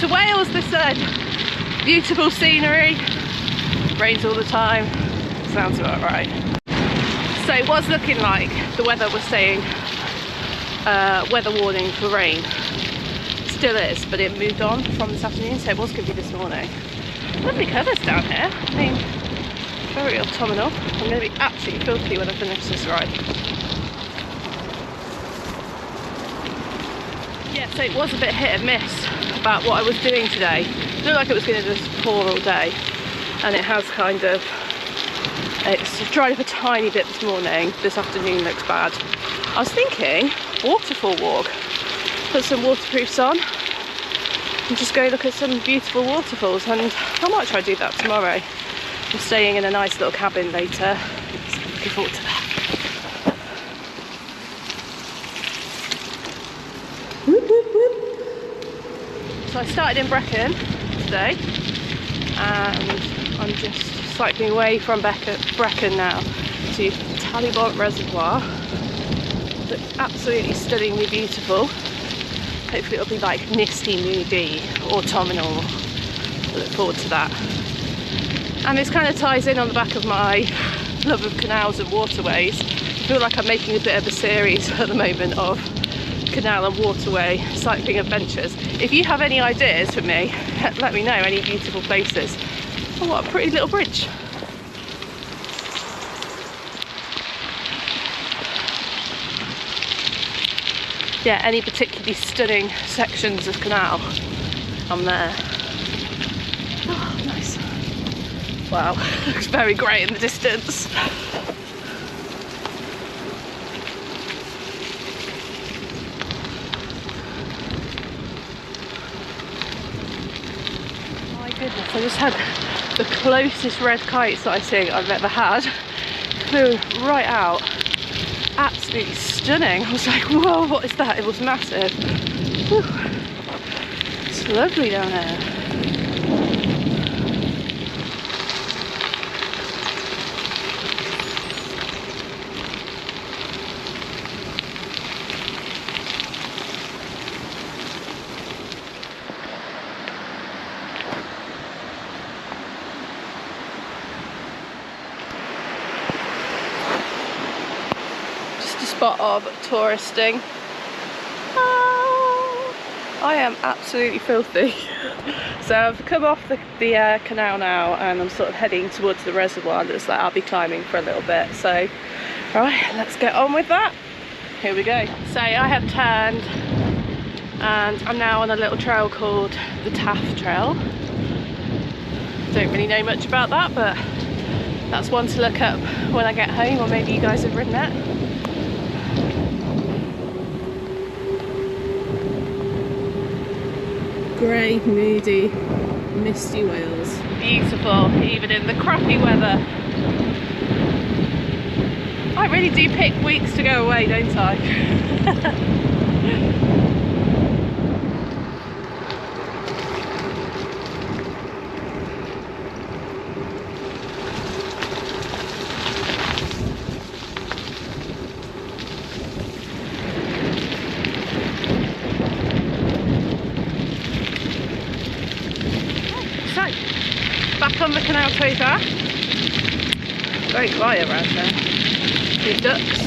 to Wales, they said. Beautiful scenery, rains all the time, sounds about right. So it was looking like the weather was saying weather warning for rain. Still is, but it moved on from this afternoon, so it was going to be this morning. Lovely colours down here, I mean, very autumnal. I'm going to be absolutely filthy when I finish this ride. Yeah, so it was a bit hit and miss about what I was doing today. It looked like it was going to just pour all day, and it has kind of, it's dried up a tiny bit this morning. This afternoon looks bad. I was thinking waterfall walk, put some waterproofs on and just go look at some beautiful waterfalls, and I might try to do that tomorrow. I'm staying in a nice little cabin later, so I'm looking forward to that. Whoop, whoop, whoop. So I started in Brecon today, and I'm just cycling away from Brecon now to Talybont Reservoir. Looks absolutely stunningly beautiful. Hopefully it'll be like misty, moody, autumnal. I look forward to that. And this kind of ties in on the back of my love of canals and waterways. I feel like I'm making a bit of a series at the moment of canal and waterway cycling adventures. If you have any ideas for me, let me know, any beautiful places. Oh, what a pretty little bridge. Yeah, any particularly stunning sections of canal, I'm there. Oh, nice. Wow, looks very grey in the distance. My goodness, I just had the closest red kite sighting I've ever had. Flew right out. Absolutely stunning. I was like, whoa, what is that? It was massive. Whew. It's lovely down here. Spot of touristing. I am absolutely filthy. So I've come off the canal now, and I'm sort of heading towards the reservoir. Looks like I'll be climbing for a little bit. So right, let's get on with that. Here we go. So I have turned and I'm now on a little trail called the Towpath Trail. Don't really know much about that, but that's one to look up when I get home, or maybe you guys have ridden it. Grey, moody, misty Wales. Beautiful, even in the crappy weather. I really do pick weeks to go away, don't I? Back on the Canal towpath. Very quiet around here. Few ducks.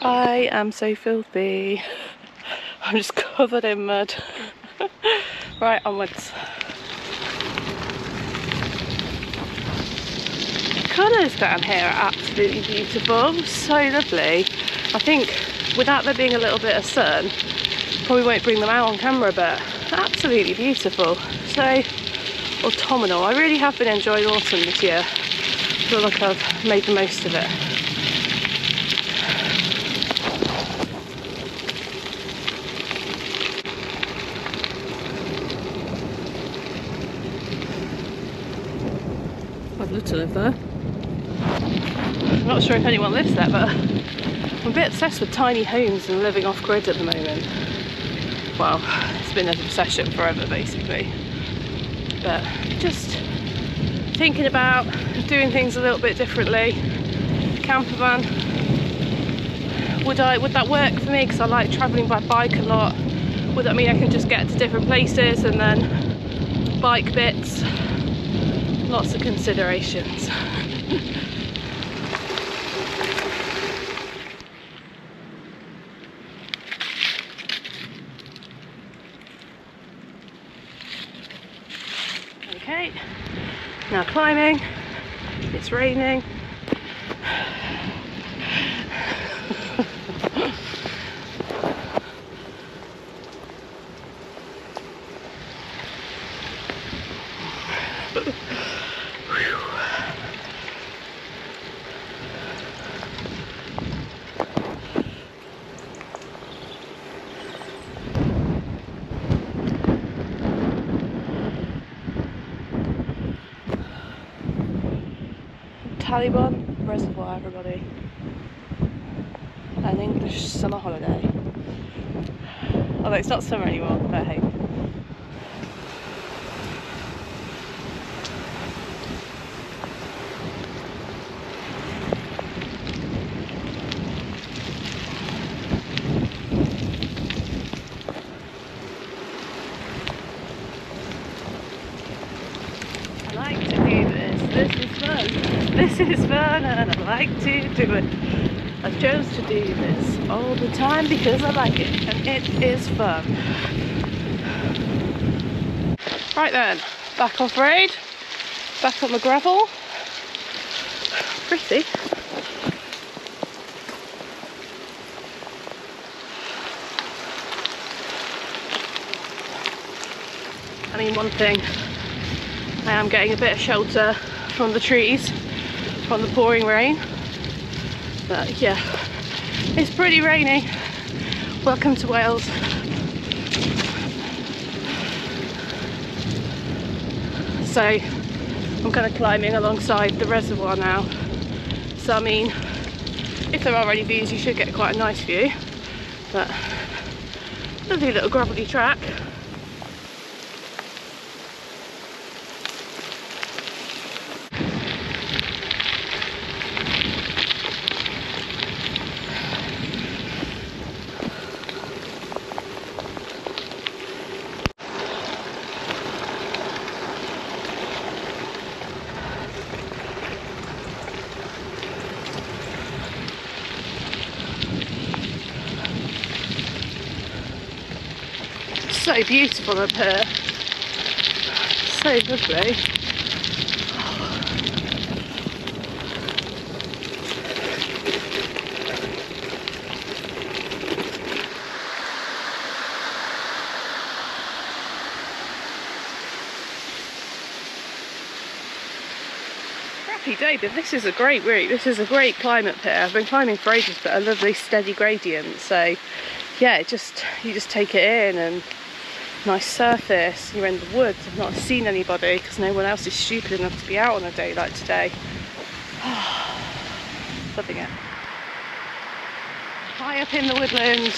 I am so filthy. I'm just covered in mud. Right, onwards. Colours down here are absolutely beautiful, so lovely. I think without there being a little bit of sun, probably won't bring them out on camera, but absolutely beautiful. So autumnal. I really have been enjoying autumn this year. I feel like I've made the most of it. I'd love to live there. I'm not sure if anyone lives there, but I'm a bit obsessed with tiny homes and living off grid at the moment. Well, it's been an obsession forever basically. but just thinking about doing things a little bit differently. Camper van, would that work for me? Because I like travelling by bike a lot. Would that mean I can just get to different places and then bike bits? Lots of considerations. Okay, now climbing. It's raining. Talybont Reservoir, everybody. An English summer holiday. Although it's not summer anymore, but hey. I like to do this. This is fun. This is fun and I like to do it. I chose to do this all the time because I like it and it is fun. Right then, back off road, back on the gravel. Pretty. I mean, one thing, I am getting a bit of shelter from the trees, from the pouring rain. But yeah, it's pretty rainy. Welcome to Wales. So I'm kind of climbing alongside the reservoir now. So I mean, if there are any views, you should get quite a nice view. But lovely little gravelly track. So beautiful up here, so lovely. Crappy day, but this is a great route. This is a great climb up here. I've been climbing for ages, but a lovely steady gradient. So yeah, you just take it in, and nice surface. You're in the woods. I've not seen anybody because no one else is stupid enough to be out on a day like today. Loving it. High up in the woodlands,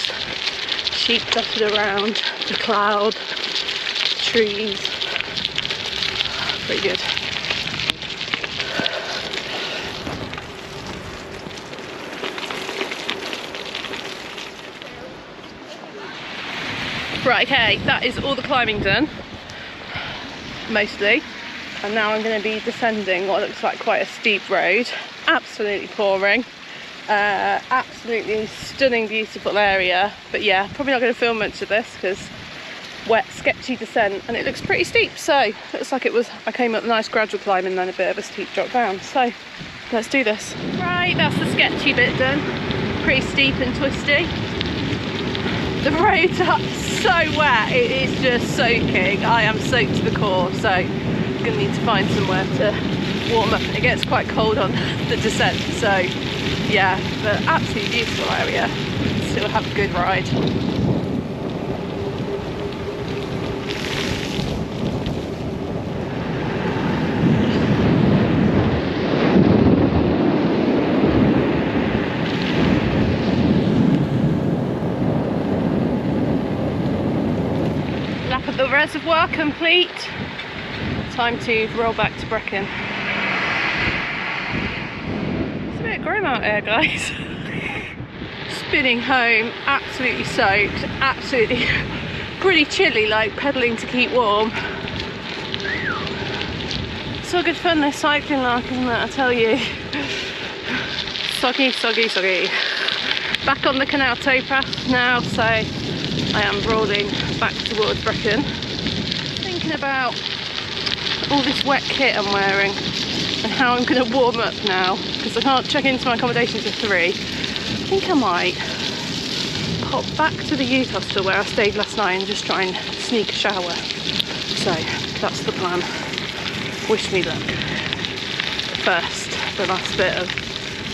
sheep dotted around, the cloud, trees. Pretty good. Right, okay, that is all the climbing done, mostly, and now I'm going to be descending what looks like quite a steep road. Absolutely pouring, absolutely stunning, beautiful area, but yeah, probably not going to film much of this because wet, sketchy descent, and it looks pretty steep, so looks like I came up a nice gradual climb and then a bit of a steep drop down, so let's do this. Right, that's the sketchy bit done, pretty steep and twisty. The roads are so wet, it is just soaking. I am soaked to the core, so I'm going to need to find somewhere to warm up. It gets quite cold on the descent, so yeah, but absolutely beautiful area. Still have a good ride. The reservoir complete. time to roll back to Brecon. It's a bit grim out here, guys. Spinning home, absolutely soaked, absolutely pretty chilly, like pedalling to keep warm. It's all good fun, this cycling lark, isn't it, I tell you. Soggy, soggy, soggy. Back on the Canal towpath now, so I am rolling back towards Breacon. Thinking about all this wet kit I'm wearing and how I'm going to warm up now, because I can't check into my accommodation till 3. I think I might pop back to the youth hostel where I stayed last night and just try and sneak a shower. So that's the plan. Wish me luck. First, the last bit of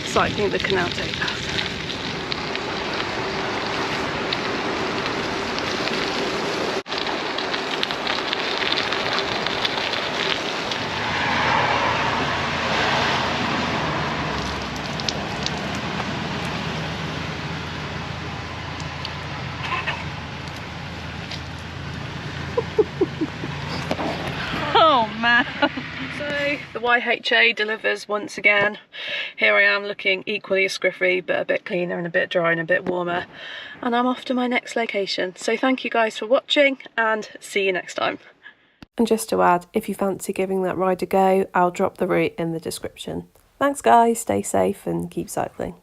cycling the Canal towpath. Oh man. So the YHA delivers once again. Here I am looking equally as scruffy, but a bit cleaner and a bit drier and a bit warmer. And I'm off to my next location. So thank you guys for watching and see you next time. And just to add, if you fancy giving that ride a go, I'll drop the route in the description. Thanks guys, stay safe and keep cycling.